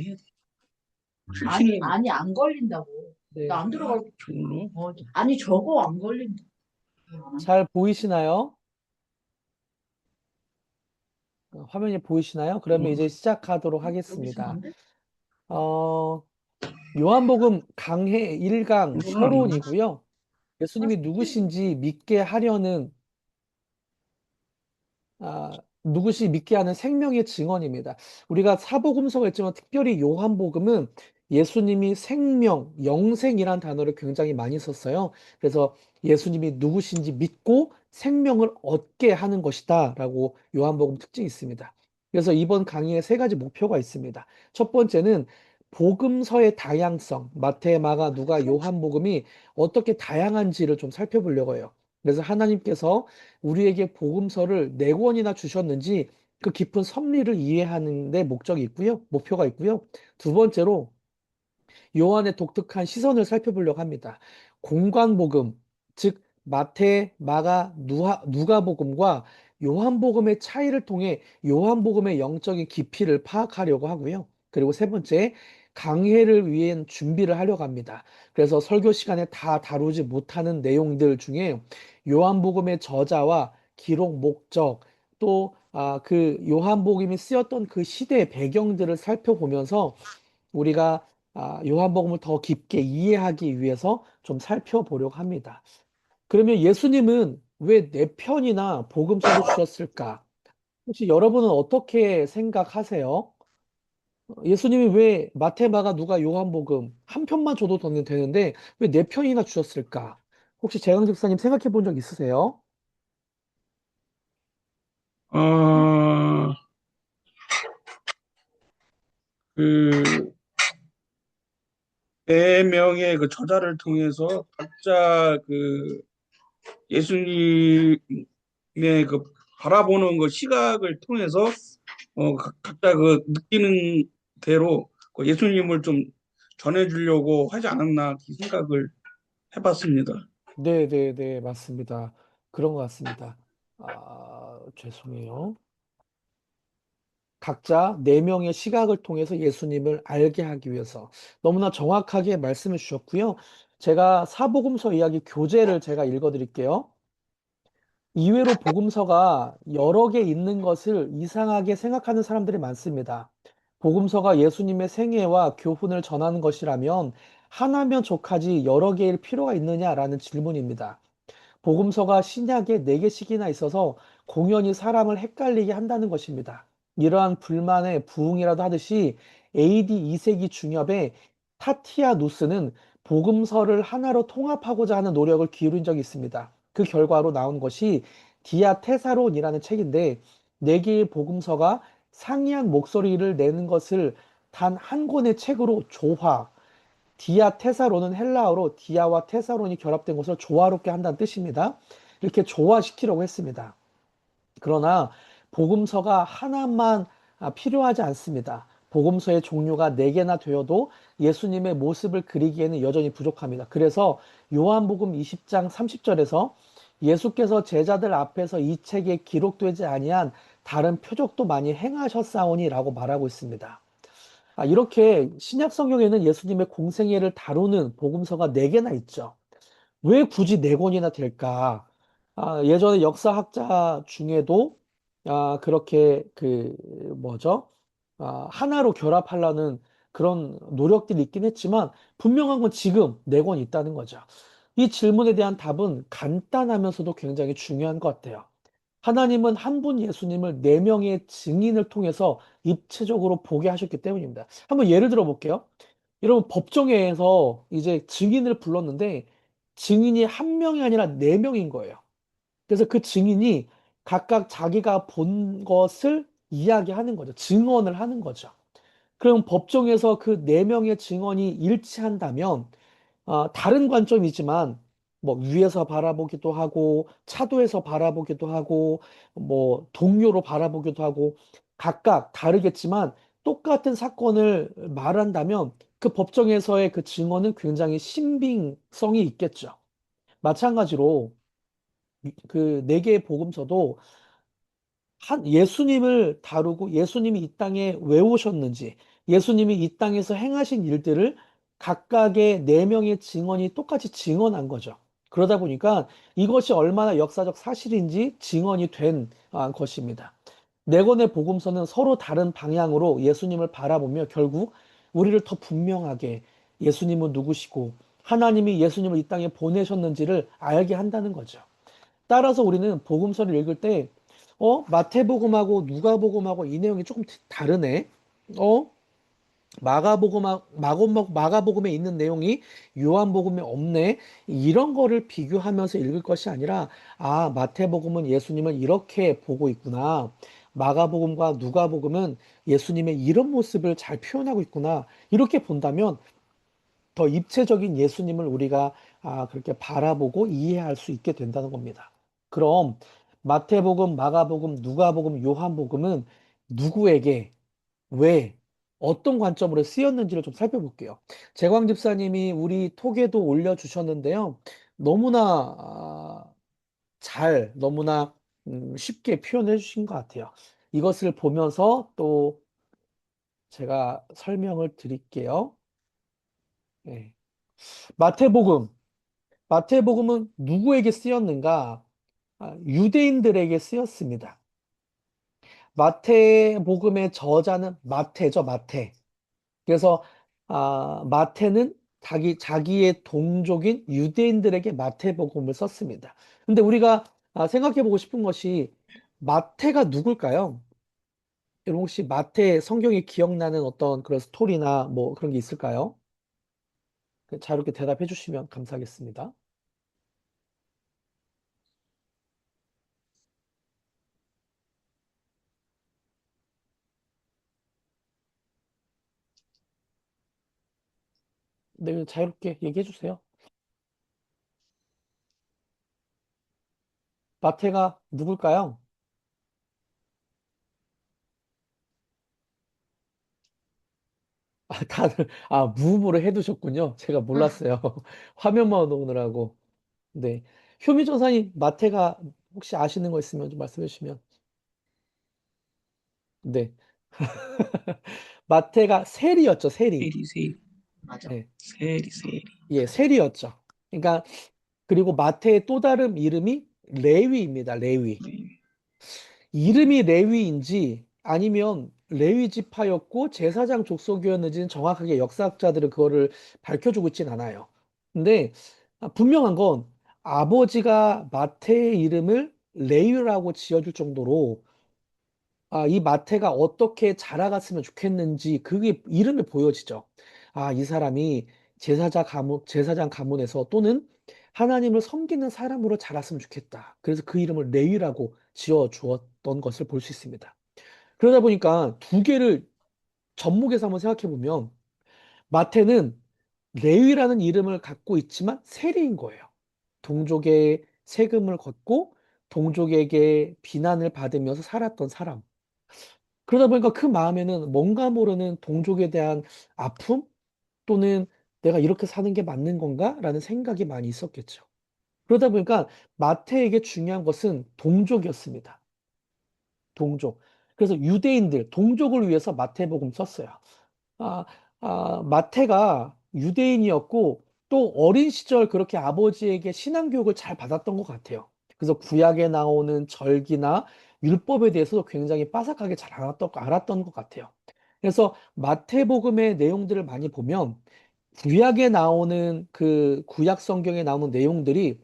해야 돼. 아니, 안 걸린다고. 나 네, 안 들어갈, 정로. 아니, 저거 안 걸린다. 잘 보이시나요? 화면이 보이시나요? 그러면 이제 시작하도록 여기서 안 하겠습니다. 돼? 어, 요한복음 강해 1강 이거는 안 되나? 서론이고요. 예수님이 누구신지 믿게 하려는 누구시 믿게 하는 생명의 증언입니다. 우리가 사복음서가 있지만 특별히 요한복음은 예수님이 생명, 영생이란 단어를 굉장히 많이 썼어요. 그래서 예수님이 누구신지 믿고 생명을 얻게 하는 것이다 라고 요한복음 특징이 있습니다. 그래서 이번 강의에 세 가지 목표가 있습니다. 첫 번째는 복음서의 다양성, 마태, 마가, 누가, 요한복음이 어떻게 다양한지를 좀 살펴보려고 해요. 그래서 하나님께서 우리에게 복음서를 네 권이나 주셨는지 그 깊은 섭리를 이해하는 데 목적이 있고요. 목표가 있고요. 두 번째로 요한의 독특한 시선을 살펴보려고 합니다. 공관복음, 즉 마태, 마가, 누가복음과 요한복음의 차이를 통해 요한복음의 영적인 깊이를 파악하려고 하고요. 그리고 세 번째, 강해를 위한 준비를 하려고 합니다. 그래서 설교 시간에 다 다루지 못하는 내용들 중에 요한복음의 저자와 기록 목적, 또 그 요한복음이 쓰였던 그 시대의 배경들을 살펴보면서 우리가 요한복음을 더 깊게 이해하기 위해서 좀 살펴보려고 합니다. 그러면 예수님은 왜 네 편이나 복음서를 주셨을까? 혹시 여러분은 어떻게 생각하세요? 예수님이 왜 마태, 마가, 누가, 요한복음 한 편만 줘도 되는데 왜 네 편이나 주셨을까? 혹시 재강 집사님 생각해 본 적 있으세요? 어, 그, 네 명의 그 저자를 통해서 각자 그 예수님의 그 바라보는 그 시각을 통해서 각자 그 느끼는 대로 그 예수님을 좀 전해주려고 하지 않았나 그 생각을 해봤습니다. 네, 네, 네, 맞습니다. 그런 것 같습니다. 죄송해요. 각자 네 명의 시각을 통해서 예수님을 알게 하기 위해서 너무나 정확하게 말씀해 주셨고요. 제가 사복음서 이야기 교재를 제가 읽어드릴게요. 이외로 복음서가 여러 개 있는 것을 이상하게 생각하는 사람들이 많습니다. 복음서가 예수님의 생애와 교훈을 전하는 것이라면 하나면 족하지 여러 개일 필요가 있느냐라는 질문입니다. 복음서가 신약에 네 개씩이나 있어서 공연히 사람을 헷갈리게 한다는 것입니다. 이러한 불만의 부흥이라도 하듯이 AD 2세기 중엽에 타티아누스는 복음서를 하나로 통합하고자 하는 노력을 기울인 적이 있습니다. 그 결과로 나온 것이 디아테사론이라는 책인데 네 개의 복음서가 상이한 목소리를 내는 것을 단 한 권의 책으로 조화, 디아 테사로는 헬라어로 디아와 테사론이 결합된 것을 조화롭게 한다는 뜻입니다. 이렇게 조화시키려고 했습니다. 그러나 복음서가 하나만 필요하지 않습니다. 복음서의 종류가 네 개나 되어도 예수님의 모습을 그리기에는 여전히 부족합니다. 그래서 요한복음 20장 30절에서 예수께서 제자들 앞에서 이 책에 기록되지 아니한 다른 표적도 많이 행하셨사오니라고 말하고 있습니다. 이렇게 신약 성경에는 예수님의 공생애를 다루는 복음서가 네 개나 있죠. 왜 굳이 네 권이나 될까? 예전에 역사학자 중에도 그렇게 그 뭐죠? 하나로 결합하려는 그런 노력들이 있긴 했지만 분명한 건 지금 네 권이 있다는 거죠. 이 질문에 대한 답은 간단하면서도 굉장히 중요한 것 같아요. 하나님은 한 분 예수님을 네 명의 증인을 통해서 입체적으로 보게 하셨기 때문입니다. 한번 예를 들어 볼게요. 여러분, 법정에서 이제 증인을 불렀는데 증인이 한 명이 아니라 네 명인 거예요. 그래서 그 증인이 각각 자기가 본 것을 이야기하는 거죠. 증언을 하는 거죠. 그럼 법정에서 그 네 명의 증언이 일치한다면 다른 관점이지만 뭐 위에서 바라보기도 하고 차도에서 바라보기도 하고 뭐 동료로 바라보기도 하고 각각 다르겠지만 똑같은 사건을 말한다면 그 법정에서의 그 증언은 굉장히 신빙성이 있겠죠. 마찬가지로 그 네 개의 복음서도 한 예수님을 다루고 예수님이 이 땅에 왜 오셨는지 예수님이 이 땅에서 행하신 일들을 각각의 네 명의 증언이 똑같이 증언한 거죠. 그러다 보니까 이것이 얼마나 역사적 사실인지 증언이 된 것입니다. 네 권의 복음서는 서로 다른 방향으로 예수님을 바라보며 결국 우리를 더 분명하게 예수님은 누구시고 하나님이 예수님을 이 땅에 보내셨는지를 알게 한다는 거죠. 따라서 우리는 복음서를 읽을 때, 마태복음하고 누가복음하고 이 내용이 조금 다르네. 어, 마가복음에 있는 내용이 요한복음에 없네. 이런 거를 비교하면서 읽을 것이 아니라, 아, 마태복음은 예수님을 이렇게 보고 있구나. 마가복음과 누가복음은 예수님의 이런 모습을 잘 표현하고 있구나. 이렇게 본다면 더 입체적인 예수님을 우리가 그렇게 바라보고 이해할 수 있게 된다는 겁니다. 그럼 마태복음, 마가복음, 누가복음, 요한복음은 누구에게 왜 어떤 관점으로 쓰였는지를 좀 살펴볼게요. 재광 집사님이 우리 톡에도 올려주셨는데요. 너무나 너무나 쉽게 표현해 주신 것 같아요. 이것을 보면서 또 제가 설명을 드릴게요. 예. 마태복음. 마태복음은 누구에게 쓰였는가? 유대인들에게 쓰였습니다. 마태복음의 저자는 마태죠, 마태. 그래서 마태는 자기의 동족인 유대인들에게 마태복음을 썼습니다. 근데 우리가 생각해 보고 싶은 것이 마태가 누굴까요? 여러분 혹시 마태 성경에 기억나는 어떤 그런 스토리나 뭐 그런 게 있을까요? 자유롭게 대답해 주시면 감사하겠습니다. 네, 자유롭게 얘기해 주세요. 마태가 누굴까요? 다들, 무음으로 해두셨군요. 제가 몰랐어요. 화면만 오느라고. 네. 효미 전사님, 마태가 혹시 아시는 거 있으면 좀 말씀해 주시면. 네. 마태가 세리였죠, 세리. 세리, 세리, 맞아. 네. 세리, 세리. 예, 세리였죠. 그러니까, 그리고 마태의 또 다른 이름이 레위입니다, 레위. 네. 이름이 레위인지 아니면 레위 지파였고 제사장 족속이었는지는 정확하게 역사학자들은 그거를 밝혀주고 있진 않아요. 근데 분명한 건 아버지가 마태의 이름을 레위라고 지어줄 정도로 이 마태가 어떻게 자라갔으면 좋겠는지 그게 이름에 보여지죠. 이 사람이 제사장 가문에서 또는 하나님을 섬기는 사람으로 자랐으면 좋겠다. 그래서 그 이름을 레위라고 지어 주었던 것을 볼 수 있습니다. 그러다 보니까 두 개를 접목해서 한번 생각해 보면 마태는 레위라는 이름을 갖고 있지만 세리인 거예요. 동족의 세금을 걷고 동족에게 비난을 받으면서 살았던 사람. 그러다 보니까 그 마음에는 뭔가 모르는 동족에 대한 아픔 또는 내가 이렇게 사는 게 맞는 건가? 라는 생각이 많이 있었겠죠. 그러다 보니까 마태에게 중요한 것은 동족이었습니다. 동족. 그래서 유대인들, 동족을 위해서 마태복음 썼어요. 아, 마태가 유대인이었고 또 어린 시절 그렇게 아버지에게 신앙교육을 잘 받았던 것 같아요. 그래서 구약에 나오는 절기나 율법에 대해서도 굉장히 빠삭하게 잘 알았던 것 같아요. 그래서 마태복음의 내용들을 많이 보면 구약에 나오는 그 구약 성경에 나오는 내용들이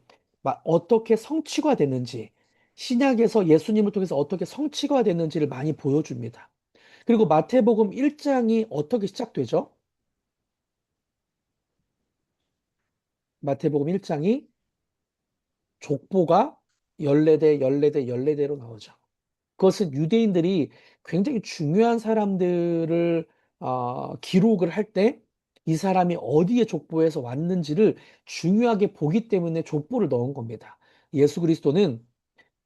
어떻게 성취가 됐는지 신약에서 예수님을 통해서 어떻게 성취가 됐는지를 많이 보여줍니다. 그리고 마태복음 1장이 어떻게 시작되죠? 마태복음 1장이 족보가 14대, 14대, 14대로 나오죠. 그것은 유대인들이 굉장히 중요한 사람들을 기록을 할 때 이 사람이 어디에 족보에서 왔는지를 중요하게 보기 때문에 족보를 넣은 겁니다. 예수 그리스도는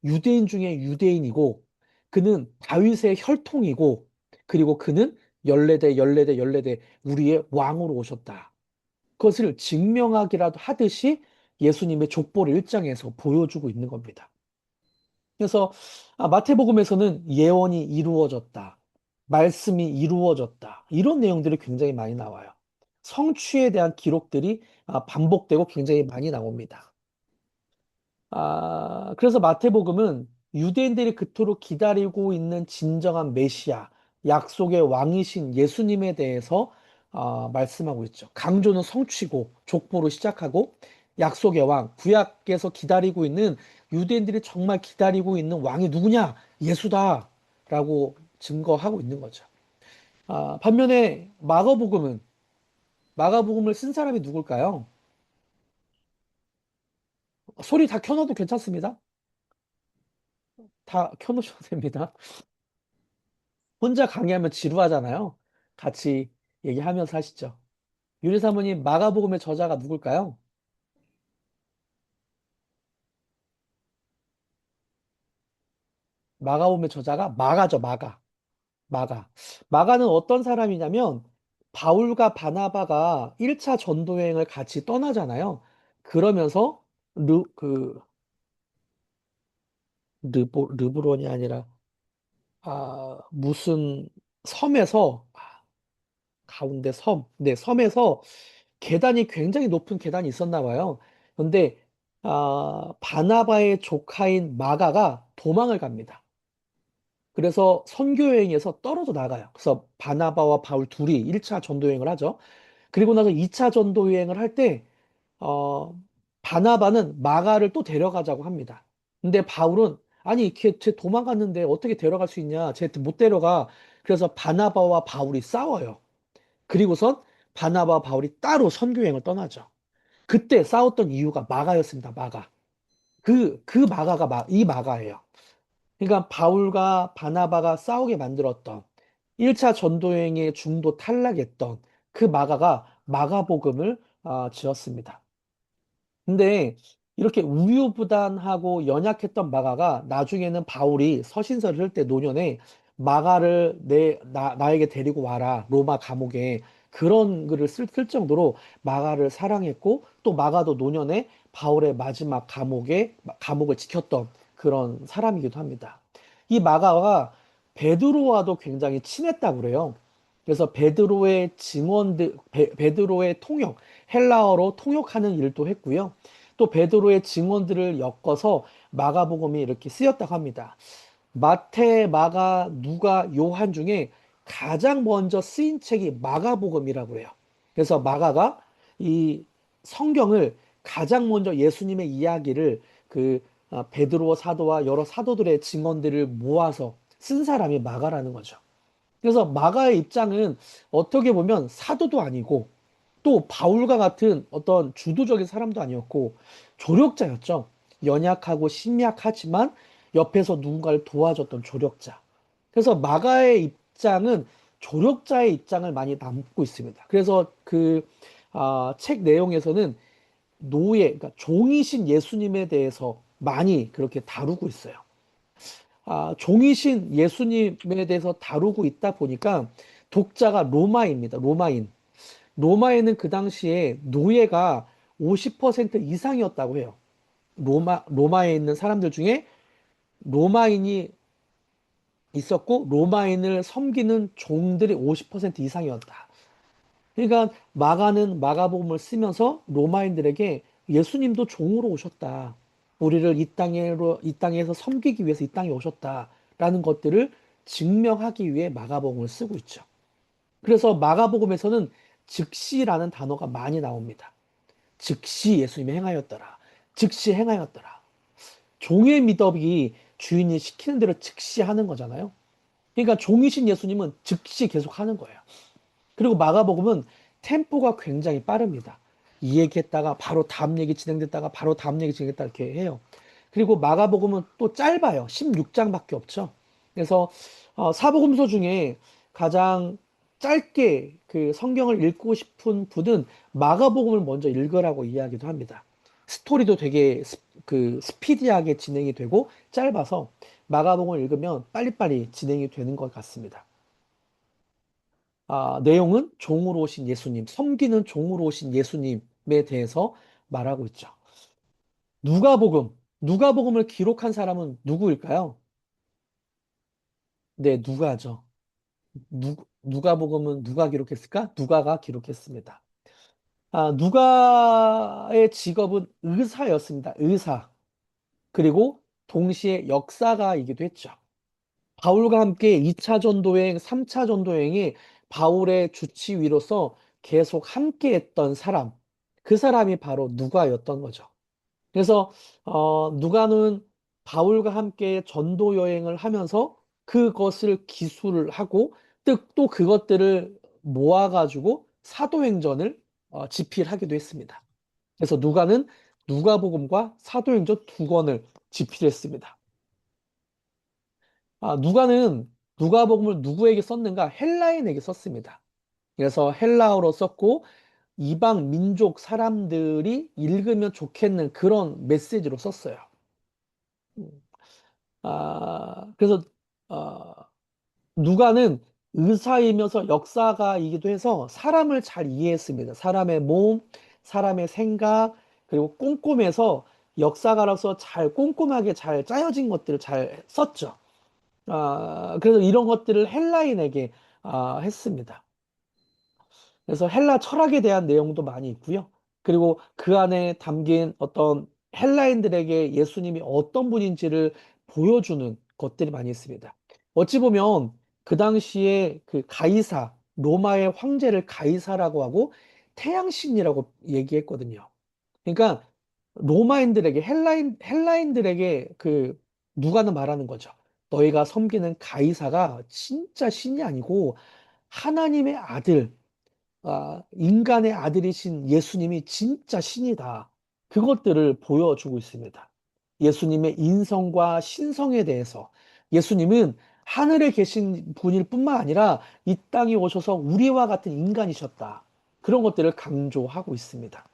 유대인 중에 유대인이고 그는 다윗의 혈통이고 그리고 그는 14대, 14대, 14대 우리의 왕으로 오셨다. 그것을 증명하기라도 하듯이 예수님의 족보를 1장에서 보여주고 있는 겁니다. 그래서 마태복음에서는 예언이 이루어졌다. 말씀이 이루어졌다. 이런 내용들이 굉장히 많이 나와요. 성취에 대한 기록들이 반복되고 굉장히 많이 나옵니다. 그래서 마태복음은 유대인들이 그토록 기다리고 있는 진정한 메시아, 약속의 왕이신 예수님에 대해서 말씀하고 있죠. 강조는 성취고 족보로 시작하고 약속의 왕, 구약에서 기다리고 있는 유대인들이 정말 기다리고 있는 왕이 누구냐? 예수다라고 증거하고 있는 거죠. 반면에 마가복음을 쓴 사람이 누굴까요? 소리 다 켜놔도 괜찮습니다. 다 켜놓으셔도 됩니다. 혼자 강의하면 지루하잖아요. 같이 얘기하면서 하시죠. 유리 사모님, 마가복음의 저자가 누굴까요? 마가복음의 저자가 마가죠, 마가. 마가. 마가는 어떤 사람이냐면 바울과 바나바가 1차 전도 여행을 같이 떠나잖아요. 그러면서 그 르브론이 아니라 무슨 섬에서 가운데 섬, 네, 섬에서 계단이 굉장히 높은 계단이 있었나 봐요. 근데 바나바의 조카인 마가가 도망을 갑니다. 그래서 선교 여행에서 떨어져 나가요. 그래서 바나바와 바울 둘이 1차 전도 여행을 하죠. 그리고 나서 2차 전도 여행을 할 때, 바나바는 마가를 또 데려가자고 합니다. 근데 바울은, 아니, 쟤 도망갔는데 어떻게 데려갈 수 있냐? 쟤 못 데려가. 그래서 바나바와 바울이 싸워요. 그리고선 바나바와 바울이 따로 선교 여행을 떠나죠. 그때 싸웠던 이유가 마가였습니다. 마가. 그 마가가 이 마가예요. 그러니까 바울과 바나바가 싸우게 만들었던 1차 전도여행의 중도 탈락했던 그 마가가 마가복음을 지었습니다. 근데 이렇게 우유부단하고 연약했던 마가가 나중에는 바울이 서신서를 쓸 때 노년에 마가를 나에게 데리고 와라. 로마 감옥에. 그런 글을 쓸 정도로 마가를 사랑했고 또 마가도 노년에 바울의 마지막 감옥을 지켰던 그런 사람이기도 합니다. 이 마가가 베드로와도 굉장히 친했다고 그래요. 그래서 베드로의 증언들, 베드로의 통역, 헬라어로 통역하는 일도 했고요. 또 베드로의 증언들을 엮어서 마가복음이 이렇게 쓰였다고 합니다. 마태, 마가, 누가, 요한 중에 가장 먼저 쓰인 책이 마가복음이라고 해요. 그래서 마가가 이 성경을 가장 먼저 예수님의 이야기를 베드로 사도와 여러 사도들의 증언들을 모아서 쓴 사람이 마가라는 거죠. 그래서 마가의 입장은 어떻게 보면 사도도 아니고 또 바울과 같은 어떤 주도적인 사람도 아니었고 조력자였죠. 연약하고 심약하지만 옆에서 누군가를 도와줬던 조력자. 그래서 마가의 입장은 조력자의 입장을 많이 담고 있습니다. 그래서 책 내용에서는 그러니까 종이신 예수님에 대해서 많이 그렇게 다루고 있어요. 종이신 예수님에 대해서 다루고 있다 보니까 독자가 로마입니다. 로마인. 로마에는 그 당시에 노예가 50% 이상이었다고 해요. 로마에 있는 사람들 중에 로마인이 있었고, 로마인을 섬기는 종들이 50% 이상이었다. 그러니까 마가는 마가복음을 쓰면서 로마인들에게 예수님도 종으로 오셨다. 우리를 이 땅에서 섬기기 위해서 이 땅에 오셨다라는 것들을 증명하기 위해 마가복음을 쓰고 있죠. 그래서 마가복음에서는 즉시라는 단어가 많이 나옵니다. 즉시 예수님이 행하였더라. 즉시 행하였더라. 종의 미덕이 주인이 시키는 대로 즉시 하는 거잖아요. 그러니까 종이신 예수님은 즉시 계속 하는 거예요. 그리고 마가복음은 템포가 굉장히 빠릅니다. 이 얘기했다가 바로 다음 얘기 진행됐다가 바로 다음 얘기 진행됐다 이렇게 해요. 그리고 마가복음은 또 짧아요. 16장밖에 없죠. 그래서 사복음서 중에 가장 짧게 그 성경을 읽고 싶은 분은 마가복음을 먼저 읽으라고 이야기도 합니다. 스토리도 되게 스피디하게 진행이 되고 짧아서 마가복음을 읽으면 빨리빨리 진행이 되는 것 같습니다. 내용은 종으로 오신 예수님, 섬기는 종으로 오신 예수님에 대해서 말하고 있죠. 누가복음을 기록한 사람은 누구일까요? 네, 누가죠. 누가복음은 누가 기록했을까? 누가가 기록했습니다. 누가의 직업은 의사였습니다. 의사. 그리고 동시에 역사가이기도 했죠. 바울과 함께 2차 전도여행, 3차 전도여행이 바울의 주치의로서 계속 함께 했던 사람, 그 사람이 바로 누가였던 거죠. 그래서 누가는 바울과 함께 전도 여행을 하면서 그것을 기술을 하고 또 그것들을 모아가지고 사도행전을 집필하기도 했습니다. 그래서 누가는 누가복음과 사도행전 두 권을 집필했습니다. 누가는 누가복음을 누구에게 썼는가? 헬라인에게 썼습니다. 그래서 헬라어로 썼고 이방 민족 사람들이 읽으면 좋겠는 그런 메시지로 썼어요. 음, 그래서 아, 누가는 의사이면서 역사가이기도 해서 사람을 잘 이해했습니다. 사람의 몸, 사람의 생각, 그리고 꼼꼼해서 역사가로서 잘 꼼꼼하게 잘 짜여진 것들을 잘 썼죠. 그래서 이런 것들을 헬라인에게 했습니다. 그래서 헬라 철학에 대한 내용도 많이 있고요. 그리고 그 안에 담긴 어떤 헬라인들에게 예수님이 어떤 분인지를 보여주는 것들이 많이 있습니다. 어찌 보면 그 당시에 그 가이사, 로마의 황제를 가이사라고 하고 태양신이라고 얘기했거든요. 그러니까 로마인들에게 헬라인들에게 그 누가는 말하는 거죠. 너희가 섬기는 가이사가 진짜 신이 아니고 하나님의 아들, 인간의 아들이신 예수님이 진짜 신이다. 그것들을 보여주고 있습니다. 예수님의 인성과 신성에 대해서 예수님은 하늘에 계신 분일 뿐만 아니라 이 땅에 오셔서 우리와 같은 인간이셨다. 그런 것들을 강조하고 있습니다.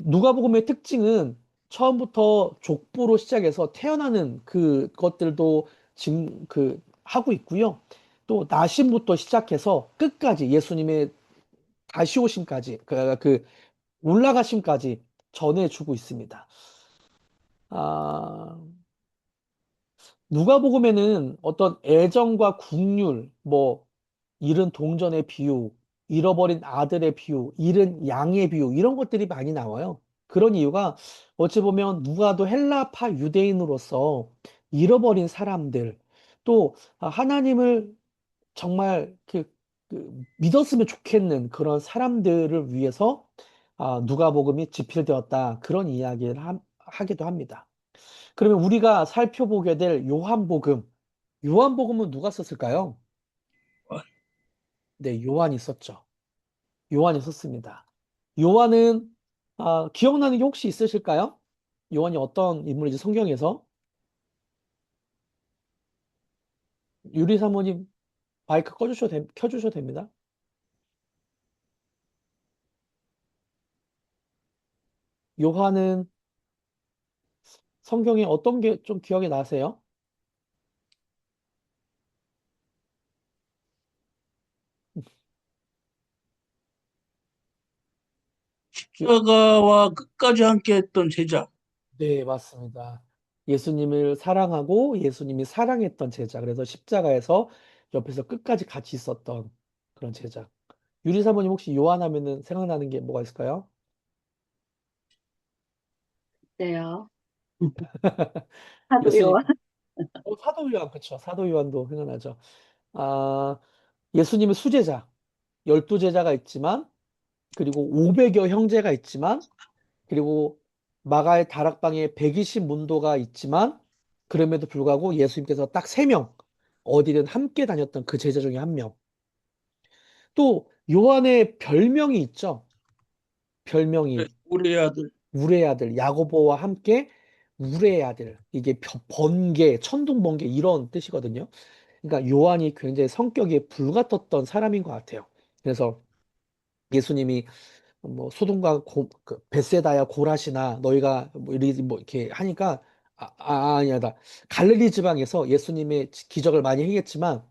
누가복음의 특징은 처음부터 족보로 시작해서 태어나는 그것들도 지금 하고 있고요. 또 나심부터 시작해서 끝까지 예수님의 다시 오심까지 올라가심까지 전해주고 있습니다. 아, 누가복음에는 어떤 애정과 국률, 뭐 잃은 동전의 비유, 잃어버린 아들의 비유, 잃은 양의 비유 이런 것들이 많이 나와요. 그런 이유가 어찌 보면 누가도 헬라파 유대인으로서 잃어버린 사람들 또 하나님을 정말 믿었으면 좋겠는 그런 사람들을 위해서 누가복음이 집필되었다. 그런 이야기를 하기도 합니다. 그러면 우리가 살펴보게 될 요한복음. 요한복음은 누가 썼을까요? 네, 요한이 썼죠. 요한이 썼습니다. 요한은 기억나는 게 혹시 있으실까요? 요한이 어떤 인물인지 성경에서 유리 사모님 마이크 켜주셔도 됩니다. 요한은 성경에 어떤 게 좀 기억이 나세요? 요- 십자가와 끝까지 함께 했던 제자. 네, 맞습니다. 예수님을 사랑하고 예수님이 사랑했던 제자. 그래서 십자가에서 옆에서 끝까지 같이 있었던 그런 제자. 유리 사모님 혹시 요한 하면은 생각나는 게 뭐가 있을까요? 네요. 예수님, 사도요. 사도 요한, 그쵸. 사도 요한도 생각나죠. 아, 예수님의 수제자, 12제자가 있지만, 그리고 500여 형제가 있지만, 그리고 마가의 다락방에 120 문도가 있지만, 그럼에도 불구하고 예수님께서 딱 3명, 어디든 함께 다녔던 그 제자 중에 한 명. 또, 요한의 별명이 있죠. 그래, 별명이. 우리 아들. 우레의 아들, 야고보와 함께 우레의 아들. 이게 번개, 천둥번개 이런 뜻이거든요. 그러니까 요한이 굉장히 성격이 불같았던 사람인 것 같아요. 그래서 예수님이 뭐 소돔과 벳세다야 고라시나 너희가 뭐 이렇게 하니까 아니다. 갈릴리 지방에서 예수님의 기적을 많이 행했지만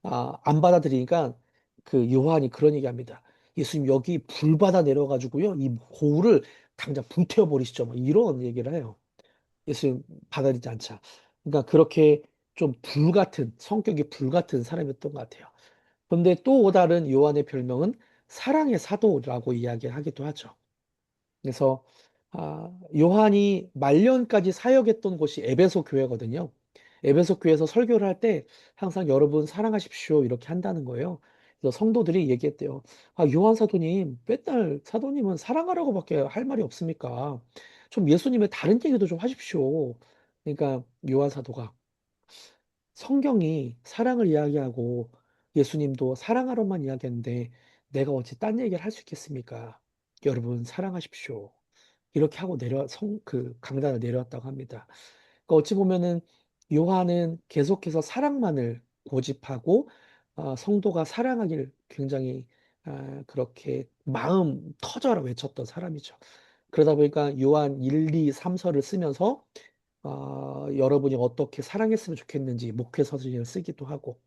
안 받아들이니까 그 요한이 그런 얘기합니다. 예수님 여기 불바다 내려가지고요 이 고울을 당장 불태워 버리시죠. 뭐 이런 얘기를 해요. 예수님 받아들이지 않자. 그러니까 그렇게 좀 불같은, 성격이 불같은 사람이었던 것 같아요. 근데 또 다른 요한의 별명은 사랑의 사도라고 이야기하기도 하죠. 그래서 요한이 말년까지 사역했던 곳이 에베소 교회거든요. 에베소 교회에서 설교를 할 때 항상 여러분 사랑하십시오 이렇게 한다는 거예요. 그래서 성도들이 얘기했대요. 요한 사도님, 맨날 사도님은 사랑하라고밖에 할 말이 없습니까? 좀 예수님의 다른 얘기도 좀 하십시오. 그러니까 요한 사도가 성경이 사랑을 이야기하고 예수님도 사랑하러만 이야기하는데 내가 어찌 딴 얘기를 할 수 있겠습니까? 여러분 사랑하십시오. 이렇게 하고 그 강단을 내려왔다고 합니다. 그러니까 어찌 보면은 요한은 계속해서 사랑만을 고집하고 성도가 사랑하길 굉장히 그렇게 마음 터져라 외쳤던 사람이죠. 그러다 보니까 요한 1, 2, 3서를 쓰면서 여러분이 어떻게 사랑했으면 좋겠는지 목회서신을 쓰기도 하고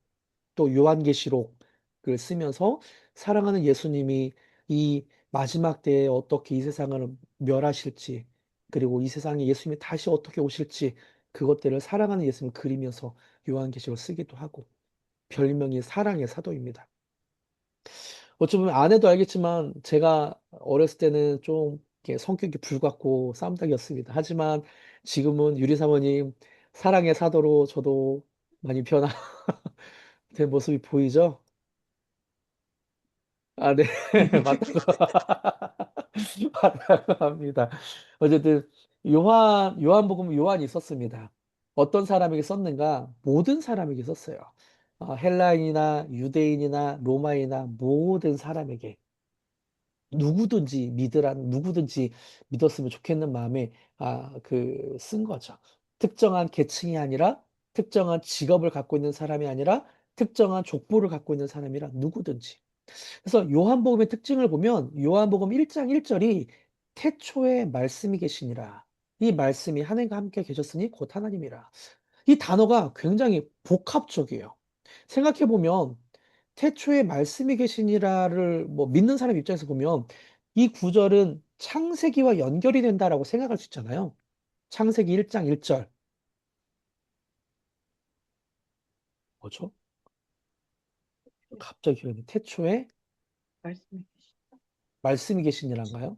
또 요한계시록을 쓰면서 사랑하는 예수님이 이 마지막 때에 어떻게 이 세상을 멸하실지 그리고 이 세상에 예수님이 다시 어떻게 오실지 그것들을 사랑하는 예수님을 그리면서 요한계시록을 쓰기도 하고 별명이 사랑의 사도입니다. 어찌 보면 안 해도 알겠지만 제가 어렸을 때는 좀 이렇게 성격이 불같고 쌈닭이었습니다. 하지만 지금은 유리 사모님 사랑의 사도로 저도 많이 변화된 모습이 보이죠? 네. 맞다고, 맞다고 합니다. 어쨌든 요한복음 요한이 썼습니다. 어떤 사람에게 썼는가? 모든 사람에게 썼어요. 헬라인이나 유대인이나 로마이나 모든 사람에게 누구든지 믿었으면 좋겠는 마음에 쓴 거죠. 특정한 계층이 아니라 특정한 직업을 갖고 있는 사람이 아니라 특정한 족보를 갖고 있는 사람이라 누구든지. 그래서 요한복음의 특징을 보면 요한복음 1장 1절이 태초에 말씀이 계시니라. 이 말씀이 하나님과 함께 계셨으니 곧 하나님이라. 이 단어가 굉장히 복합적이에요. 생각해 보면 태초에 말씀이 계시니라를 뭐 믿는 사람 입장에서 보면 이 구절은 창세기와 연결이 된다라고 생각할 수 있잖아요. 창세기 1장 1절. 뭐죠? 갑자기 기억이 태초에 말씀해 말씀이 계시니란가요?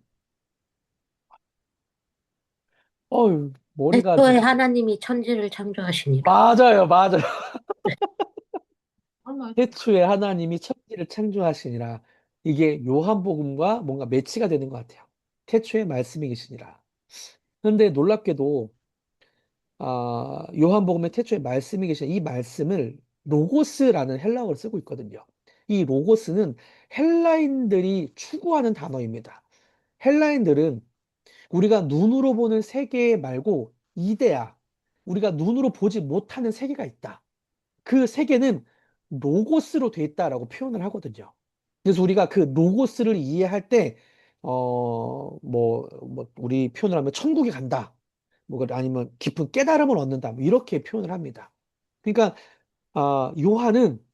어휴, 머리가 애초에 좀 하나님이 천지를 창조하시니라. 맞아요, 맞아요. 주시다. 태초에 하나님이 천지를 창조하시니라. 이게 요한복음과 뭔가 매치가 되는 것 같아요. 태초에 말씀이 계시니라. 그런데 놀랍게도 요한복음의 태초에 말씀이 계신 이 말씀을 로고스라는 헬라어를 쓰고 있거든요. 이 로고스는 헬라인들이 추구하는 단어입니다. 헬라인들은 우리가 눈으로 보는 세계 말고 이데아, 우리가 눈으로 보지 못하는 세계가 있다. 그 세계는 로고스로 돼 있다라고 표현을 하거든요. 그래서 우리가 그 로고스를 이해할 때, 우리 표현을 하면 천국에 간다. 아니면 깊은 깨달음을 얻는다. 뭐 이렇게 표현을 합니다. 그러니까, 요한은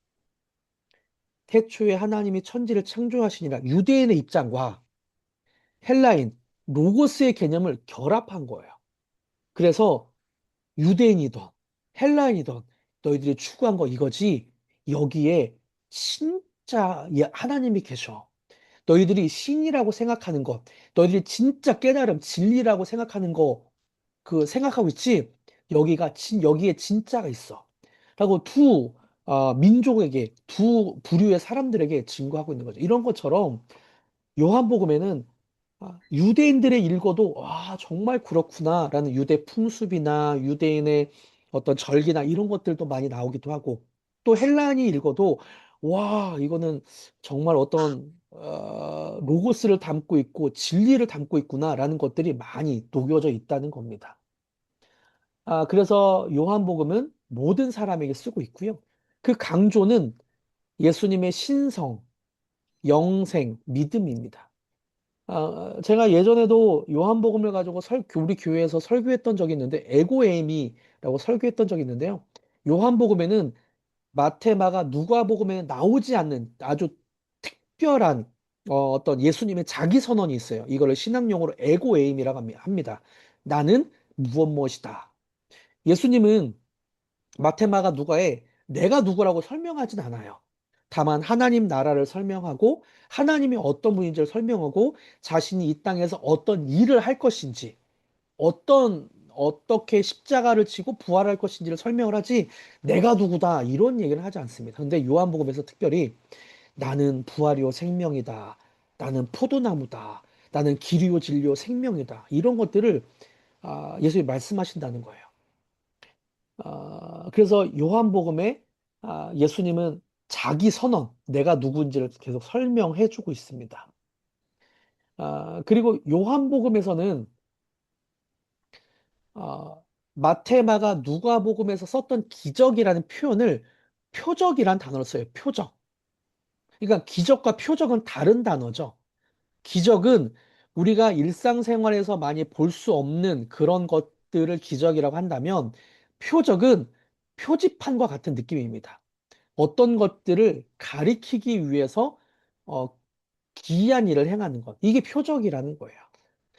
태초에 하나님이 천지를 창조하시니라 유대인의 입장과 헬라인, 로고스의 개념을 결합한 거예요. 그래서 유대인이든 헬라인이든 너희들이 추구한 거 이거지. 여기에 진짜 하나님이 계셔. 너희들이 신이라고 생각하는 것, 너희들이 진짜 깨달음, 진리라고 생각하는 거, 생각하고 있지? 여기에 진짜가 있어. 라고 민족에게, 두 부류의 사람들에게 증거하고 있는 거죠. 이런 것처럼 요한복음에는 유대인들의 읽어도 정말 그렇구나라는 유대 풍습이나 유대인의 어떤 절기나 이런 것들도 많이 나오기도 하고 또 헬라인이 읽어도 와 이거는 정말 어떤 로고스를 담고 있고 진리를 담고 있구나라는 것들이 많이 녹여져 있다는 겁니다. 그래서 요한복음은 모든 사람에게 쓰고 있고요. 그 강조는 예수님의 신성, 영생, 믿음입니다. 제가 예전에도 요한복음을 가지고 우리 교회에서 설교했던 적이 있는데, 에고에이미라고 설교했던 적이 있는데요. 요한복음에는 마태, 마가, 누가복음에 나오지 않는 아주 특별한 어떤 예수님의 자기 선언이 있어요. 이거를 신학용어로 에고에이미라고 합니다. 나는 무엇 무엇이다. 예수님은 마테마가 누가에 내가 누구라고 설명하진 않아요. 다만 하나님 나라를 설명하고 하나님이 어떤 분인지를 설명하고 자신이 이 땅에서 어떤 일을 할 것인지 어떻게 십자가를 지고 부활할 것인지를 설명을 하지 내가 누구다 이런 얘기를 하지 않습니다. 근데 요한복음에서 특별히 나는 부활이요 생명이다. 나는 포도나무다. 나는 길이요 진리요 생명이다. 이런 것들을 예수님이 말씀하신다는 거예요. 그래서 요한복음에 예수님은 자기 선언, 내가 누구인지를 계속 설명해 주고 있습니다. 그리고 요한복음에서는 마태, 마가, 누가복음에서 썼던 기적이라는 표현을 표적이란 단어를 써요. 표적. 그러니까 기적과 표적은 다른 단어죠. 기적은 우리가 일상생활에서 많이 볼 수 없는 그런 것들을 기적이라고 한다면 표적은 표지판과 같은 느낌입니다. 어떤 것들을 가리키기 위해서 어, 기이한 일을 행하는 것. 이게 표적이라는 거예요.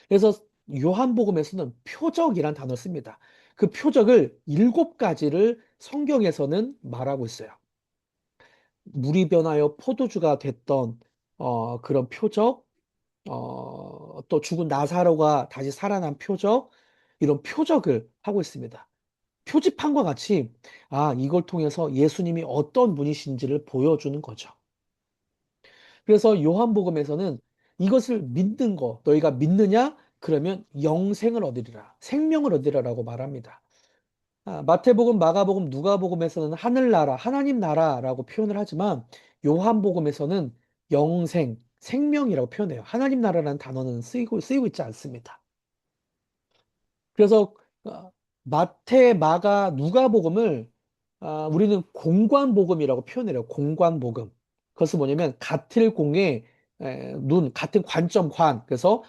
그래서 요한복음에서는 표적이란 단어를 씁니다. 그 표적을 7가지를 성경에서는 말하고 있어요. 물이 변하여 포도주가 됐던 그런 표적, 또 죽은 나사로가 다시 살아난 표적, 이런 표적을 하고 있습니다. 표지판과 같이 이걸 통해서 예수님이 어떤 분이신지를 보여주는 거죠. 그래서 요한복음에서는 이것을 믿는 거, 너희가 믿느냐? 그러면 영생을 얻으리라, 생명을 얻으리라라고 말합니다. 마태복음, 마가복음, 누가복음에서는 하늘나라, 하나님 나라라고 표현을 하지만 요한복음에서는 영생, 생명이라고 표현해요. 하나님 나라라는 단어는 쓰이고 있지 않습니다. 그래서 마태, 마가, 누가복음을 우리는 공관복음이라고 표현해요. 공관복음. 그것은 뭐냐면 같은 공의 눈, 같은 관점 관. 그래서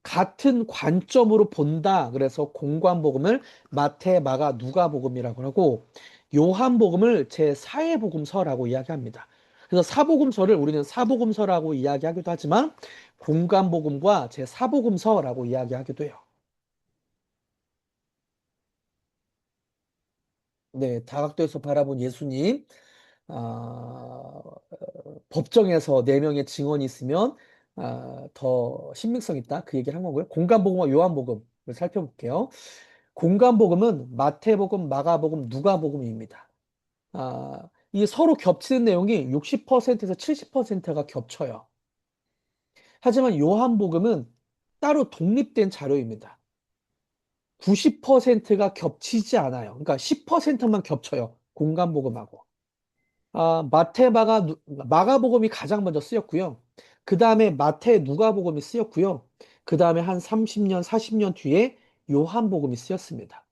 같은 관점으로 본다. 그래서 공관복음을 마태, 마가, 누가복음이라고 하고 요한복음을 제4의 복음서라고 이야기합니다. 그래서 사복음서를 우리는 사복음서라고 이야기하기도 하지만 공관복음과 제4복음서라고 이야기하기도 해요. 네, 다각도에서 바라본 예수님. 법정에서 4명의 증언이 있으면 더 신빙성 있다. 그 얘기를 한 거고요. 공관복음과 요한복음을 살펴볼게요. 공관복음은 마태복음, 마가복음, 누가복음입니다. 이 서로 겹치는 내용이 60%에서 70%가 겹쳐요. 하지만 요한복음은 따로 독립된 자료입니다. 90%가 겹치지 않아요. 그러니까 10%만 겹쳐요. 공관복음하고. 마태, 마가복음이 가장 먼저 쓰였고요. 그 다음에 마태, 누가복음이 쓰였고요. 그 다음에 한 30년, 40년 뒤에 요한복음이 쓰였습니다.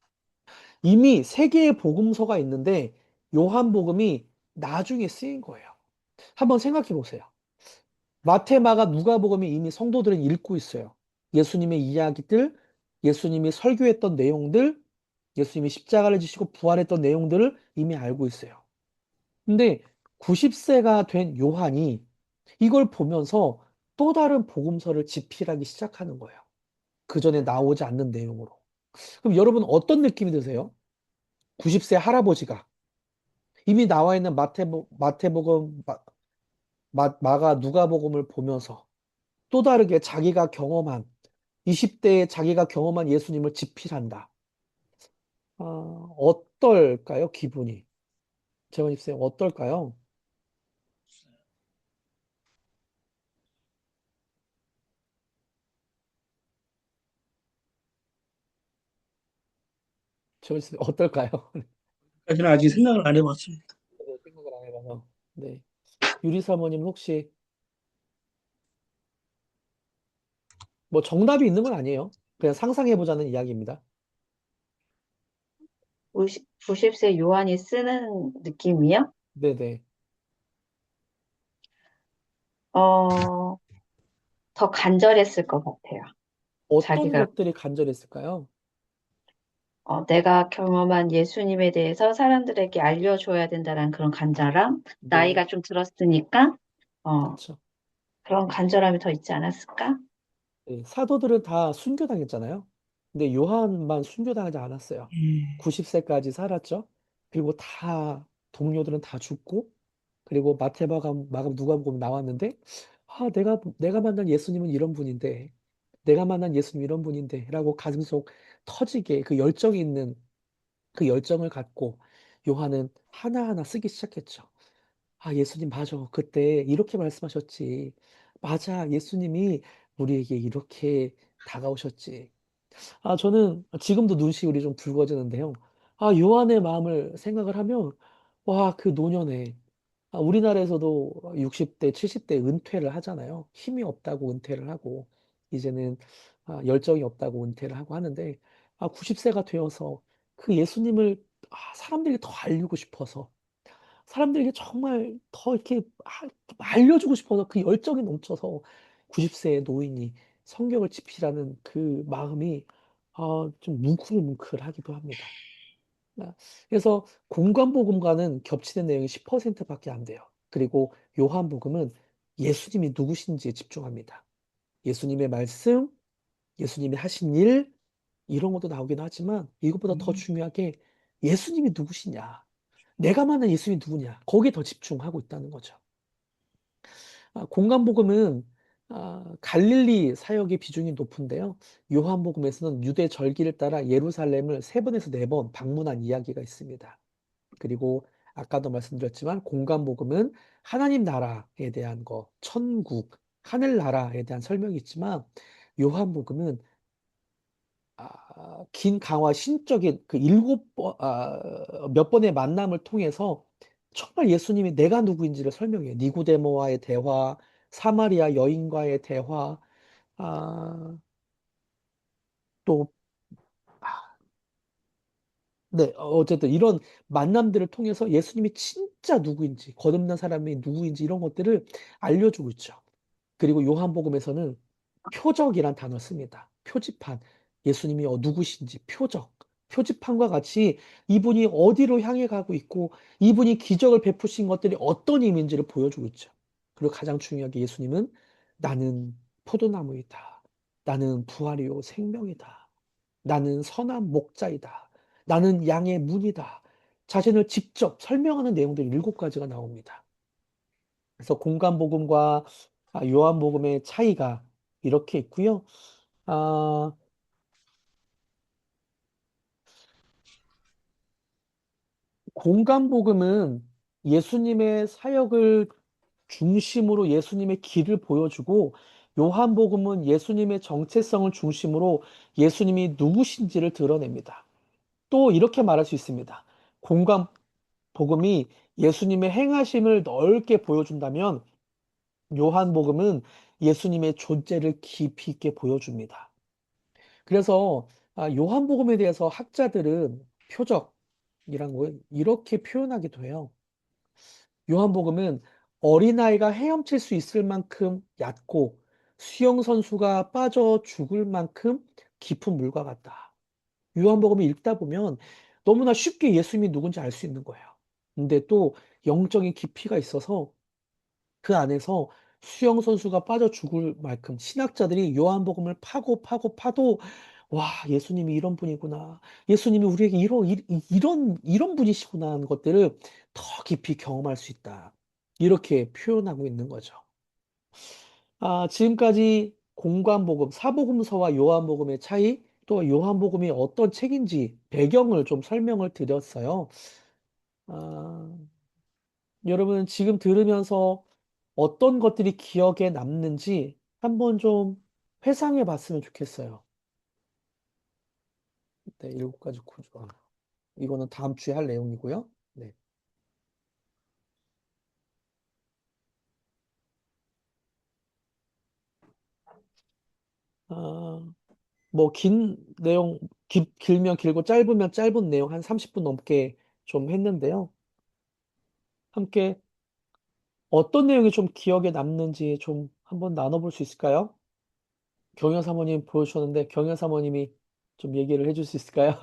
이미 3개의 복음서가 있는데 요한복음이 나중에 쓰인 거예요. 한번 생각해 보세요. 마태, 마가, 누가복음이 이미 성도들은 읽고 있어요. 예수님의 이야기들, 예수님이 설교했던 내용들, 예수님이 십자가를 지시고 부활했던 내용들을 이미 알고 있어요. 근데 90세가 된 요한이 이걸 보면서 또 다른 복음서를 집필하기 시작하는 거예요. 그 전에 나오지 않는 내용으로. 그럼 여러분 어떤 느낌이 드세요? 90세 할아버지가 이미 나와 있는 마태복음, 마가, 누가복음을 보면서 또 다르게 자기가 경험한 20대에 자기가 경험한 예수님을 집필한다. 어떨까요? 기분이. 재원님 쌤 어떨까요? 재원님 쌤 어떨까요? 까지는 아직 생각을 안 해봤습니다. 네, 생각을 안 해봐서. 네. 유리 사모님 혹시 뭐 정답이 있는 건 아니에요. 그냥 상상해보자는 이야기입니다. 90세 요한이 쓰는 느낌이요? 네네. 어, 더 간절했을 것 같아요. 어떤 자기가, 것들이 간절했을까요? 내가 경험한 예수님에 대해서 사람들에게 알려줘야 된다는 그런 간절함, 네, 나이가 좀 들었으니까, 어, 그렇죠. 그런 간절함이 더 있지 않았을까? 네, 사도들은 다 순교당했잖아요. 근데 요한만 순교당하지 않았어요. 음, 90세까지 살았죠. 그리고 다 동료들은 다 죽고 그리고 마가복음 누가복음 나왔는데 내가 만난 예수님은 이런 분인데 내가 만난 예수님 이런 분인데라고 가슴속 터지게 그 열정이 있는 그 열정을 갖고 요한은 하나하나 쓰기 시작했죠. 예수님 맞아. 그때 이렇게 말씀하셨지. 맞아. 예수님이 우리에게 이렇게 다가오셨지. 저는 지금도 눈시울이 좀 붉어지는데요. 요한의 마음을 생각을 하면, 와, 그 노년에, 우리나라에서도 60대, 70대 은퇴를 하잖아요. 힘이 없다고 은퇴를 하고, 이제는 열정이 없다고 은퇴를 하고 하는데, 90세가 되어서 그 예수님을 사람들에게 더 알리고 싶어서, 사람들에게 정말 더 이렇게 알려주고 싶어서 그 열정이 넘쳐서 90세의 노인이 성경을 집필하는 그 마음이 좀 뭉클뭉클하기도 합니다. 그래서 공관복음과는 겹치는 내용이 10%밖에 안 돼요. 그리고 요한복음은 예수님이 누구신지에 집중합니다. 예수님의 말씀, 예수님이 하신 일, 이런 것도 나오긴 하지만 이것보다 더 중요하게 예수님이 누구시냐, 내가 만난 예수님이 누구냐, 거기에 더 집중하고 있다는 거죠. 공간복음은 갈릴리 사역의 비중이 높은데요. 요한복음에서는 유대 절기를 따라 예루살렘을 3번에서 4번 방문한 이야기가 있습니다. 그리고 아까도 말씀드렸지만 공간복음은 하나님 나라에 대한 거, 천국, 하늘나라에 대한 설명이 있지만 요한복음은 긴 강화 신적인 그 몇 번의 만남을 통해서 정말 예수님이 내가 누구인지를 설명해요. 니고데모와의 대화, 사마리아 여인과의 대화, 아, 또, 아, 네, 어쨌든 이런 만남들을 통해서 예수님이 진짜 누구인지, 거듭난 사람이 누구인지 이런 것들을 알려주고 있죠. 그리고 요한복음에서는 표적이란 단어를 씁니다. 표지판. 예수님이 누구신지 표적. 표지판과 같이 이분이 어디로 향해 가고 있고 이분이 기적을 베푸신 것들이 어떤 의미인지를 보여주고 있죠. 그리고 가장 중요하게 예수님은 나는 포도나무이다. 나는 부활이요 생명이다. 나는 선한 목자이다. 나는 양의 문이다. 자신을 직접 설명하는 내용들이 7가지가 나옵니다. 그래서 공간복음과 요한복음의 차이가 이렇게 있고요. 아, 공간복음은 예수님의 사역을 중심으로 예수님의 길을 보여주고 요한복음은 예수님의 정체성을 중심으로 예수님이 누구신지를 드러냅니다. 또 이렇게 말할 수 있습니다. 공간복음이 예수님의 행하심을 넓게 보여준다면 요한복음은 예수님의 존재를 깊이 있게 보여줍니다. 그래서 요한복음에 대해서 학자들은 표적이란 걸 이렇게 표현하기도 해요. 요한복음은 어린아이가 헤엄칠 수 있을 만큼 얕고 수영선수가 빠져 죽을 만큼 깊은 물과 같다. 요한복음을 읽다 보면 너무나 쉽게 예수님이 누군지 알 수 있는 거예요. 근데 또 영적인 깊이가 있어서 그 안에서 수영 선수가 빠져 죽을 만큼 신학자들이 요한복음을 파도 와, 예수님이 이런 분이구나. 예수님이 우리에게 이런 분이시구나 하는 것들을 더 깊이 경험할 수 있다. 이렇게 표현하고 있는 거죠. 지금까지 공관복음, 사복음서와 요한복음의 차이, 또 요한복음이 어떤 책인지 배경을 좀 설명을 드렸어요. 아, 여러분 지금 들으면서 어떤 것들이 기억에 남는지 한번 좀 회상해 봤으면 좋겠어요. 네, 7가지 구조. 이거는 다음 주에 할 내용이고요. 네. 아, 뭐 긴 내용, 길면 길고 짧으면 짧은 내용 한 30분 넘게 좀 했는데요. 함께 어떤 내용이 좀 기억에 남는지 좀 한번 나눠볼 수 있을까요? 경영 사모님 보여주셨는데 경영 사모님이 좀 얘기를 해줄 수 있을까요?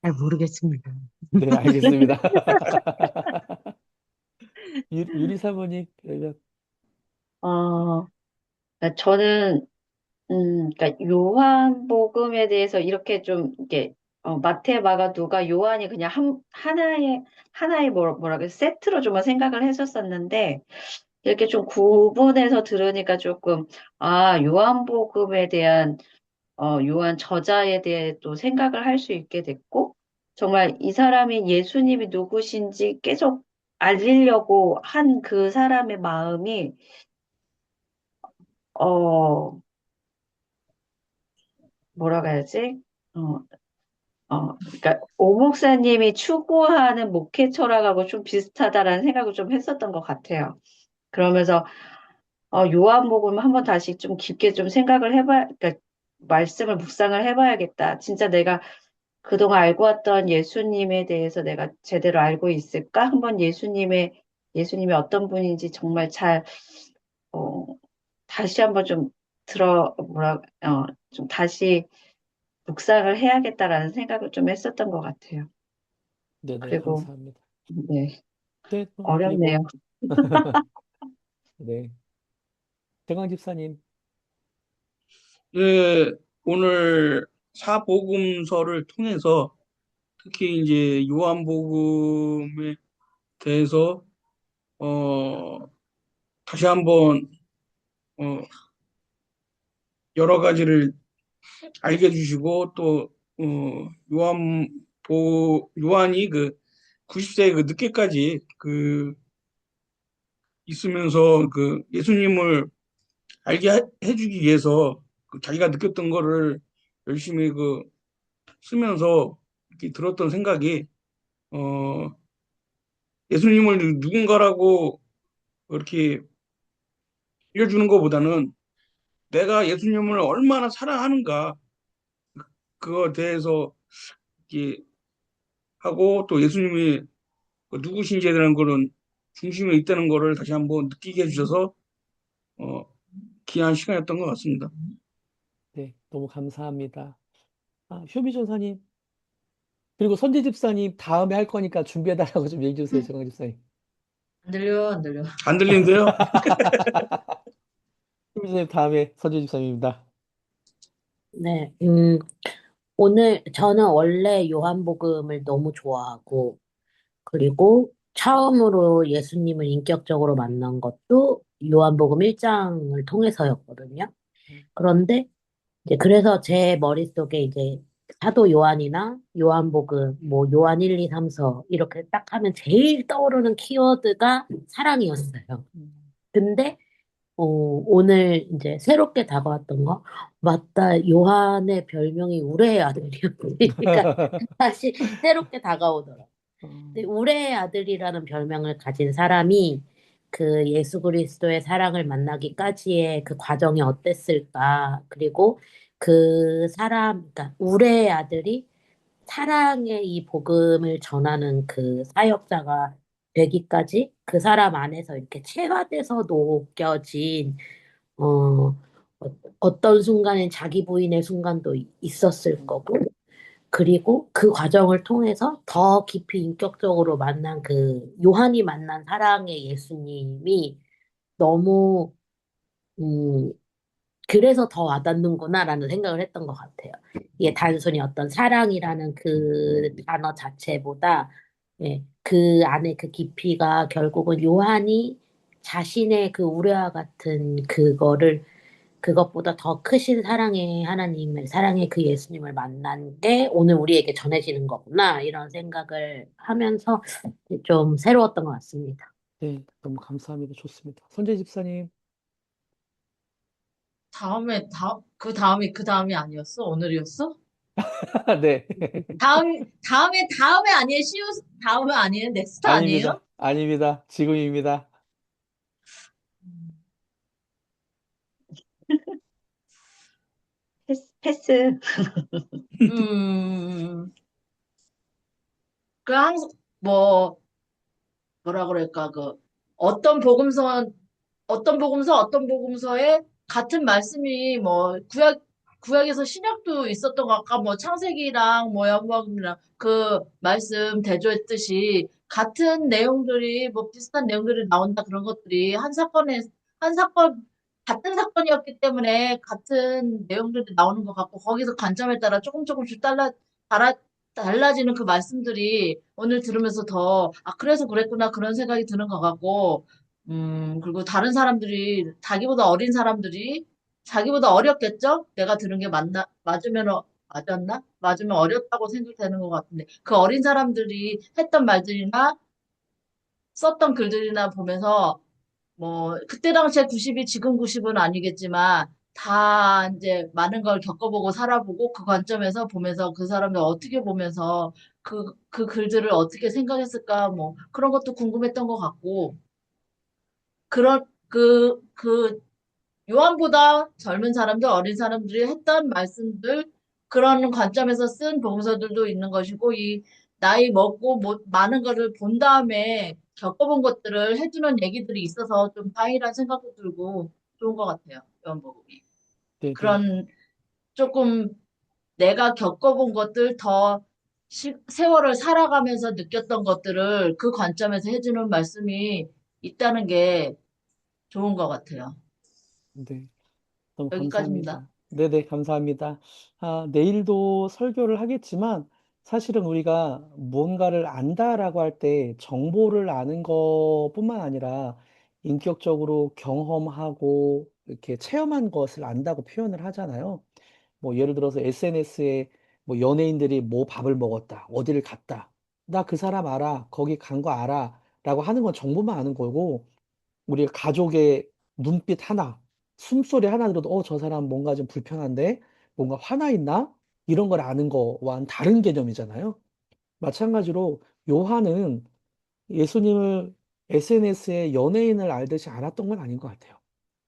잘 모르겠습니다. 네, 알겠습니다. 유리 사모님, 그러면 어, 저는 그러니까 요한복음에 대해서 이렇게 좀 이게 마태, 마가, 누가, 요한이 그냥 하나의 뭐라 그래 세트로 좀 생각을 했었었는데 이렇게 좀 구분해서 들으니까 조금 요한복음에 대한 요한 저자에 대해 또 생각을 할 수 있게 됐고 정말 이 사람이 예수님이 누구신지 계속 알리려고 한 그 사람의 마음이 어 뭐라고 해야지? 어, 그러니까 오 목사님이 추구하는 목회 철학하고 좀 비슷하다라는 생각을 좀 했었던 것 같아요. 그러면서 요한복음 한번 다시 좀 깊게 좀 생각을 그러니까 말씀을 묵상을 해봐야겠다. 진짜 내가 그동안 알고 왔던 예수님에 대해서 내가 제대로 알고 있을까? 한번 예수님이 어떤 분인지 정말 어, 다시 한번 좀 좀 다시 묵상을 해야겠다라는 생각을 좀 했었던 것 같아요. 네네, 그리고, 감사합니다. 네, 네, 어렵네요. 그리고, 네. 대강 집사님. 예, 오늘 사복음서를 통해서 특히 이제 요한복음에 대해서 어, 다시 한번 어, 여러 가지를 알게 해주시고 또 요한이 그 90세 그 늦게까지 그 있으면서 그 예수님을 알게 해주기 위해서 그 자기가 느꼈던 거를 열심히 그 쓰면서 이렇게 들었던 생각이 어, 예수님을 누군가라고 이렇게 알려주는 것보다는 내가 예수님을 얼마나 사랑하는가 그거에 대해서 이렇게 하고 또 예수님이 그 누구신지에 대한 거는 중심에 있다는 거를 다시 한번 느끼게 해주셔서 어, 귀한 시간이었던 것 같습니다. 네, 너무 감사합니다. 효비 전사님. 그리고 선지 집사님 다음에 할 거니까 준비해달라고 좀 얘기해 주세요, 정강 집사님. 안 들려, 안 들려. 안 들리는데요? 효비 전사님 다음에 선지 집사님입니다. 네, 오늘 저는 원래 요한복음을 너무 좋아하고, 그리고 처음으로 예수님을 인격적으로 만난 것도 요한복음 1장을 통해서였거든요. 그런데 이제 그래서 제 머릿속에 이제 사도 요한이나 요한복음, 뭐 요한 1, 2, 3, 4 이렇게 딱 하면 제일 떠오르는 키워드가 사랑이었어요. 근데 오늘 이제 새롭게 다가왔던 거, 맞다, 요한의 별명이 우레의 아들이었으니까 다시 새롭게 다가오더라고요. 근데 우레의 아들이라는 별명을 가진 사람이 그 예수 그리스도의 사랑을 만나기까지의 그 과정이 어땠을까? 그리고 그 사람, 그러니까 우레의 아들이 사랑의 이 복음을 전하는 그 사역자가 되기까지 그 사람 안에서 이렇게 체화돼서 녹여진 어, 어떤 순간엔 자기 부인의 순간도 있었을 거고, 그리고 그 과정을 통해서 더 깊이 인격적으로 만난 그 요한이 만난 사랑의 예수님이 너무, 음, 그래서 더 와닿는구나라는 생각을 했던 것 같아요. 이게 단순히 어떤 사랑이라는 그 단어 자체보다, 예, 그 안에 그 깊이가 결국은 요한이 자신의 그 우레와 같은 그것보다 더 크신 사랑의 하나님을, 사랑의 그 예수님을 만난 게 오늘 우리에게 전해지는 거구나, 이런 생각을 하면서 좀 새로웠던 것 같습니다. 네, 너무 감사합니다. 좋습니다. 선재 집사님. 그 다음이 아니었어? 오늘이었어? 네. 다음에 아니에요? 다음에 아니에요? 넥스트 아닙니다. 아니에요? 아닙니다. 지금입니다. 패스. 음, 그 항상, 뭐, 뭐라 그럴까, 어떤 복음서에 같은 말씀이 구약에서 신약도 있었던 것 같고, 뭐, 창세기랑 뭐, 야고보서랑 그 말씀 대조했듯이 같은 내용들이, 뭐, 비슷한 내용들이 나온다 그런 것들이 한 사건, 같은 사건이었기 때문에 같은 내용들이 나오는 것 같고 거기서 관점에 따라 조금씩 달라지는 그 말씀들이 오늘 들으면서 더, 아, 그래서 그랬구나 그런 생각이 드는 것 같고, 그리고 다른 사람들이, 자기보다 어린 사람들이, 자기보다 어렸겠죠? 내가 들은 게 맞았나? 맞으면 어렸다고 생각되는 것 같은데, 그 어린 사람들이 했던 말들이나 썼던 글들이나 보면서 뭐 그때 당시에 90이 지금 90은 아니겠지만 다 이제 많은 걸 겪어보고 살아보고 그 관점에서 보면서 그 사람들 어떻게 보면서 그 글들을 어떻게 생각했을까 뭐 그런 것도 궁금했던 것 같고 그런 그 요한보다 젊은 사람들 어린 사람들이 했던 말씀들 그런 관점에서 쓴 복음서들도 있는 것이고 이 나이 먹고 많은 거를 본 다음에 겪어본 것들을 해주는 얘기들이 있어서 좀 다행이라는 생각도 들고 좋은 것 같아요. 요한복음이. 네네. 그런 조금 내가 겪어본 것들 더 세월을 살아가면서 느꼈던 것들을 그 관점에서 해주는 말씀이 있다는 게 좋은 것 같아요. 네. 너무 여기까지입니다. 감사합니다. 네네, 감사합니다. 내일도 설교를 하겠지만, 사실은 우리가 무언가를 안다라고 할 때 정보를 아는 것뿐만 아니라 인격적으로 경험하고 이렇게 체험한 것을 안다고 표현을 하잖아요. 뭐 예를 들어서 SNS에 뭐 연예인들이 뭐 밥을 먹었다, 어디를 갔다. 나 그 사람 알아, 거기 간 거 알아. 라고 하는 건 정보만 아는 거고, 우리가 가족의 눈빛 하나, 숨소리 하나 들어도, 저 사람 뭔가 좀 불편한데? 뭔가 화나 있나? 이런 걸 아는 거와는 다른 개념이잖아요. 마찬가지로 요한은 예수님을 SNS에 연예인을 알듯이 알았던 건 아닌 것 같아요.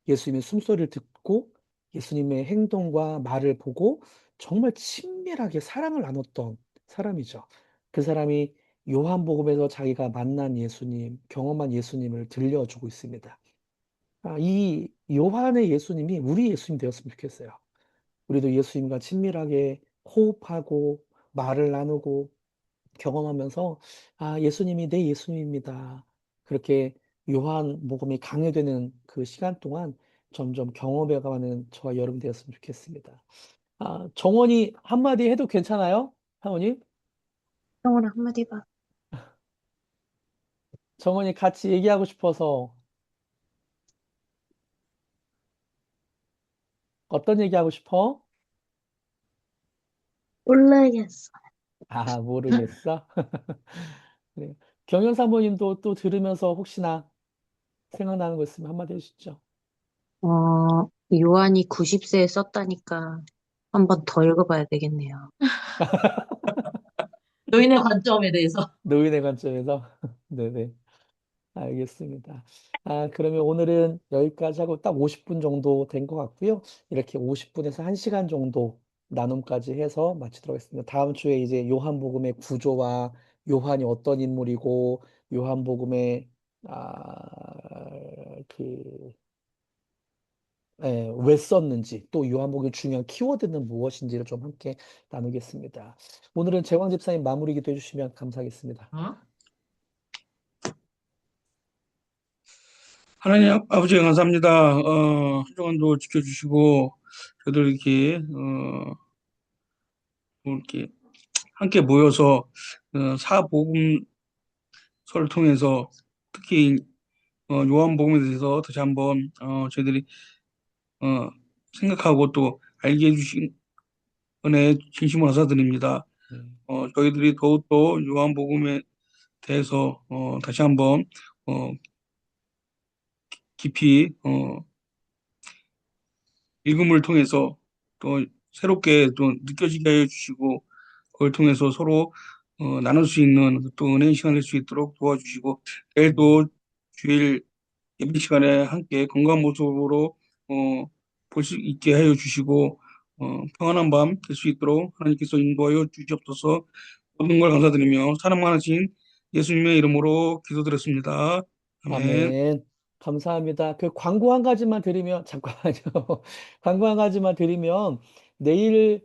예수님의 숨소리를 듣고 예수님의 행동과 말을 보고 정말 친밀하게 사랑을 나눴던 사람이죠. 그 사람이 요한복음에서 자기가 만난 예수님, 경험한 예수님을 들려주고 있습니다. 이 요한의 예수님이 우리 예수님 되었으면 좋겠어요. 우리도 예수님과 친밀하게 호흡하고 말을 나누고 경험하면서 예수님이 내 예수님입니다. 그렇게 요한복음이 강해되는 그 시간 동안 점점 경험해가는 저와 여러분 되었으면 좋겠습니다. 정원이 한마디 해도 괜찮아요? 사모님? 영어로 한마디 해봐. 정원이 같이 얘기하고 싶어서 어떤 얘기하고 싶어? 모르겠어. 모르겠어. 네. 경연 사모님도 또 들으면서 혹시나 생각나는 거 있으면 한마디 해주시죠. 요한이 90세에 썼다니까 한 번 더 읽어봐야 되겠네요. 노인의 관점에 대해서. 노인의 관점에서. 네네. 알겠습니다. 그러면 오늘은 여기까지 하고 딱 50분 정도 된 것 같고요. 이렇게 50분에서 1시간 정도 나눔까지 해서 마치도록 하겠습니다. 다음 주에 이제 요한복음의 구조와 요한이 어떤 인물이고 요한복음의 그 왜 썼는지 또 요한복음의 중요한 키워드는 무엇인지를 좀 함께 나누겠습니다. 오늘은 재광 집사님 마무리 기도 해주시면 감사하겠습니다. 어? 하나님 아버지 감사합니다. 한 주간도 지켜주시고 저희들 이렇게 이렇게 함께 모여서 사복음서를 통해서 특히 요한복음에 대해서 다시 한번 저희들이 어, 생각하고 또 알게 해주신 은혜 진심으로 감사드립니다. 네. 저희들이 더욱더 요한복음에 대해서 다시 한번 어, 깊이 읽음을 통해서 또 새롭게 또 느껴지게 해주시고 그걸 통해서 서로 나눌 수 있는 또 은혜의 시간을 낼 수 있도록 도와주시고 내일도 주일 예배 시간에 함께 건강한 모습으로 볼 수 있게 하여 주시고 평안한 밤 될 수 있도록 하나님께서 인도하여 주시옵소서. 모든 걸 감사드리며 사랑 많으신 예수님의 이름으로 기도드렸습니다. 아멘. 아멘. 감사합니다. 그 광고 한 가지만 드리면, 잠깐만요. 광고 한 가지만 드리면, 내일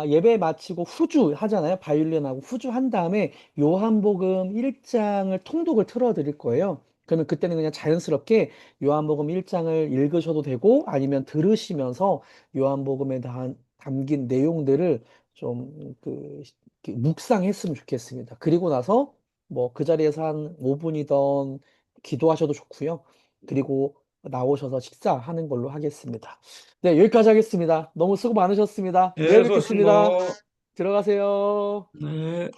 예배 마치고 후주 하잖아요. 바이올린하고 후주 한 다음에 요한복음 1장을 통독을 틀어 드릴 거예요. 그러면 그때는 그냥 자연스럽게 요한복음 1장을 읽으셔도 되고 아니면 들으시면서 요한복음에 담긴 내용들을 좀 묵상했으면 좋겠습니다. 그리고 나서 뭐 그 자리에서 한 5분이던 기도하셔도 좋고요. 그리고 나오셔서 식사하는 걸로 하겠습니다. 네, 여기까지 하겠습니다. 너무 수고 많으셨습니다. 예, 내일 수고하셨습니다. 뵙겠습니다. 들어가세요. 네.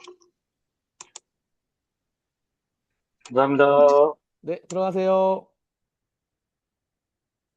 감사합니다. 네, 들어가세요.